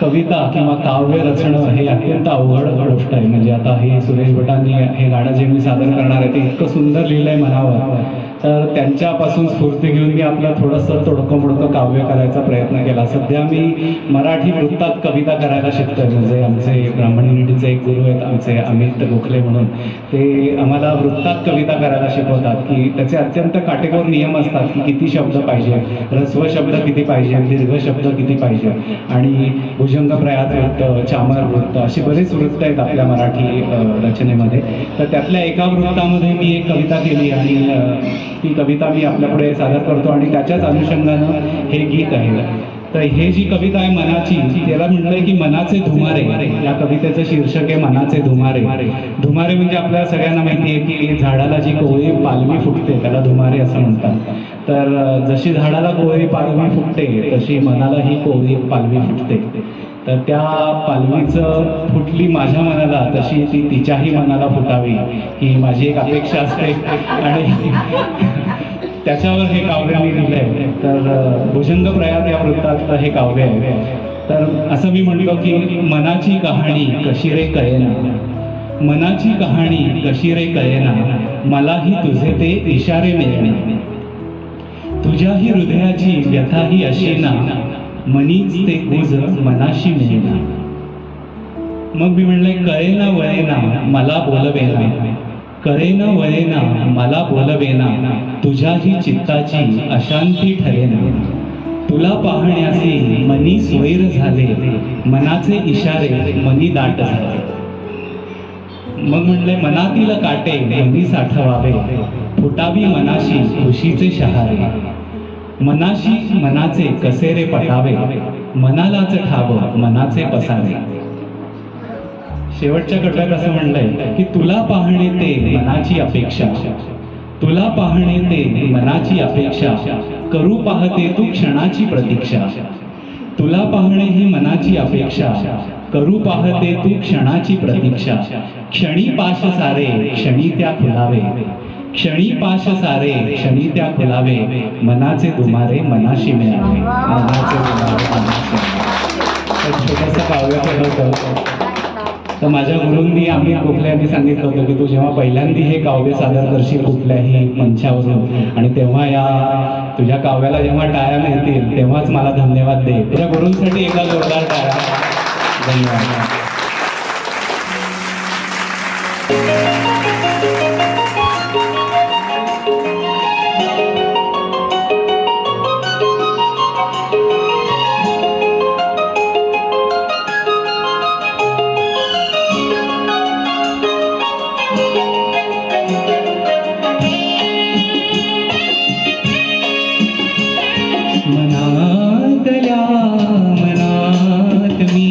कविता किंवा काव्य रचणं हे अत्यंत अवघड गोष्ट आहे. म्हणजे आता हे सुरेश भटांनी हे गाणं जे मी सादर करणार आहे ते इतकं सुंदर लिहिलंय मनावर, तर त्यांच्यापासून स्फूर्ती घेऊन मी आपलं थोडंसं तोडकं मोडकं काव्य करायचा प्रयत्न केला. सध्या मी मराठी वृत्तात कविता करायला शिकतोय. म्हणजे आमचे ब्राह्मण युनिटीचे एक गुरु आहेत आमचे अमित गोखले म्हणून, ते आम्हाला वृत्तात कविता करायला शिकवतात की त्याचे अत्यंत काटेकोर नियम असतात की किती शब्द पाहिजे, ऱ्हस्व शब्द किती पाहिजे, दीर्घ शब्द किती पाहिजे, आणि भुजंग प्रयात वृत्त, चामर वृत्त अशी बरीच वृत्त आहेत आपल्या मराठी रचनेमध्ये. तर त्यातल्या एका वृत्तामध्ये मी एक कविता केली आणि ती कविता मी आपल्यापुढे सादर करतो आणि त्याच्याच अनुषंगानं हे गीत आहे. तर हे जी कविता आहे मनाची, त्याला म्हणलंय की मनाचे धुमारे. या कवितेचं शीर्षक आहे मनाचे धुमारे. धुमारे म्हणजे आपल्याला सगळ्यांना माहिती आहे की झाडाला जी कोवळी पालवी फुटते त्याला धुमारे असं म्हणतात. तर जशी झाडाला कोवळी पालवी फुटते तशी मनाला ही कोवळी पालवी फुटते. तर त्या पालवीचं फुटली माझ्या मनाला तशी ती तिच्याही मनाला फुटावी ही माझी एक अपेक्षा असते आणि त्याच्यावर हे काव्य मी लिहिलंय. तर भुजंग प्रयात या वृत्तातलं हे काव्य आहे. तर असं मी म्हणतो की मनाची कहाणी कशी रे कळेना, मनाची कहाणी कशी रे कळेना, मलाही तुझे ते इशारे मिळेना, तुझ्याही हृदयाची व्यथाही अशी ना, मनीच ते गुज मनाशी मिळेना. मग मी म्हणलंय कळेना वळेना मला बोलवेना, कळेना वळेना मला बोलवेना, तुझ्याही चित्ताची अशांती ठरेना, तुला पाहण्याचे मनी स्वैर झाले, मनाचे इशारे मनी दाट झाले. मग म्हणले मनातील काटे मनी साठवावे, फुटावी मनाशी खुशीचे शहारे, मनाशी मनाचे कसेरे पटावे, मनालाच ठाव मनाचे पसारे. शेवटच्या कटव्यात असं म्हणलंय की तुला पाहणे ते मनाची अपेक्षा, तुला पाहणे ते मनाची अपेक्षा, करू पाहते तू क्षणाची प्रतीक्षा, तुला पाहणे ही मनाची अपेक्षा, करू पाहते तू क्षणाची प्रतीक्षा, क्षणी पाश सारे क्षणी त्या खुलावे, क्षणी पाश सारे क्षणी त्या खुलावे, मनाचे धुमारे मनाशी मिळावे, मनाचे धुमारे मनाशी मिळावे. छोटंसं काव्य केलं होतं. तर माझ्या गुरूंनी अमित गोखले यांनी सांगितलं होतं की तू जेव्हा पहिल्यांदा हे काव्य सादर करशील कुठल्याही मंचावरून आणि तेव्हा या तुझ्या काव्याला जेव्हा टाळ्या मिळतील तेव्हाच मला धन्यवाद दे. तुझ्या गुरूंसाठी एका जोरदार टाळ्या. धन्यवाद. मनात मी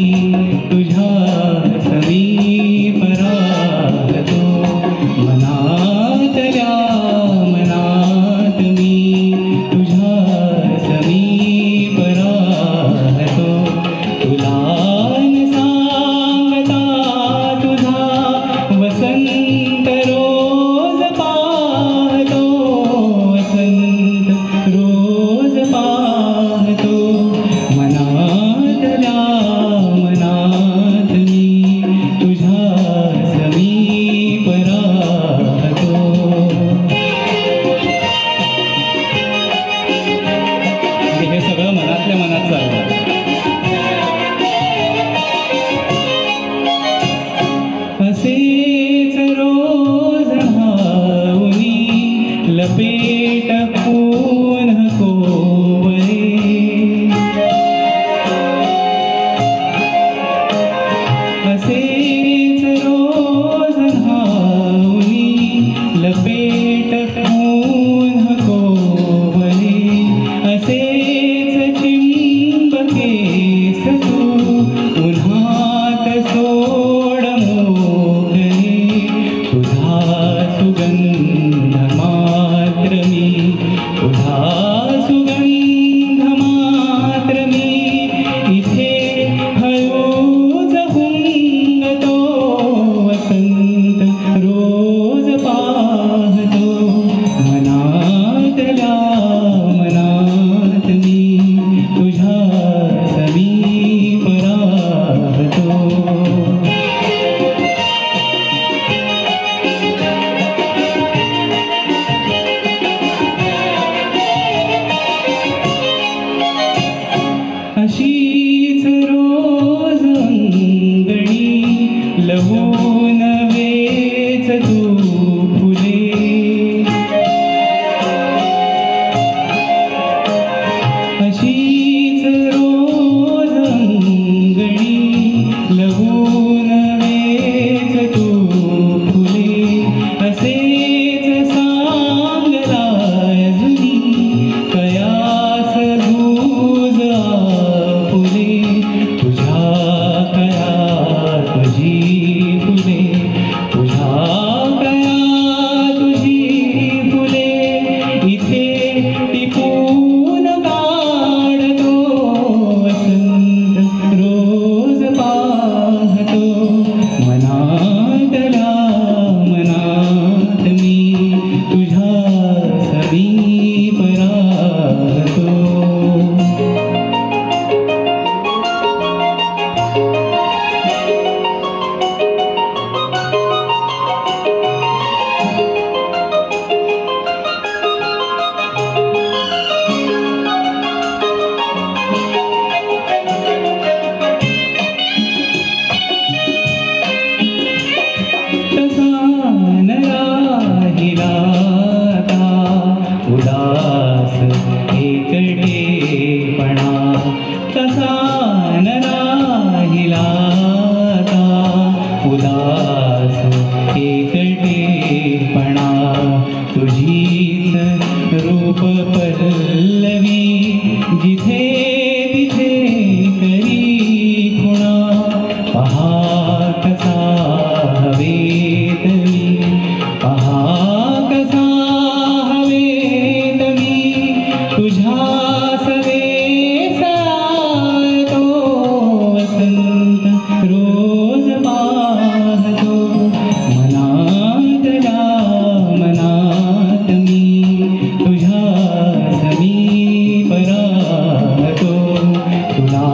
तुझ्या ध्यान राहिला उदास एकटेपणा तुझीच रूप पल्लवी जिथे तिथे करी खुणा पहा कसा हवेत मी पहा कसा हवेत मी तुझ्या सवेसा तो वसंत रोज पाहतो मनातल्या मनात मी तुझ्या समीप राहतो तुला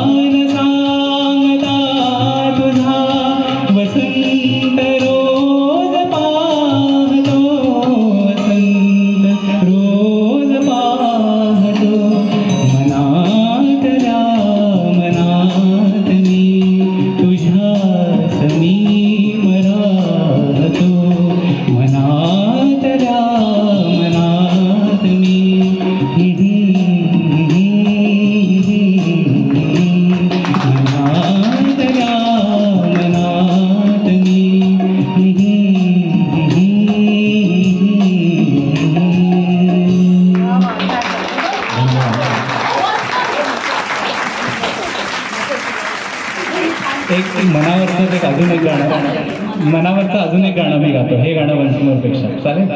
न सांगता तुझा वसंत रोज पाहतो वसंत रोज पाहतो मनातल्या मनात मी तुझ्या समीप राहतो मनातल्या मनात मी मनातल्या मनात मी एक मनावरचं एक अजून एक गाणं मनावरचं अजून एक गाणं मी गातो हे गाणं वंशमोरपेक्षा चालेल.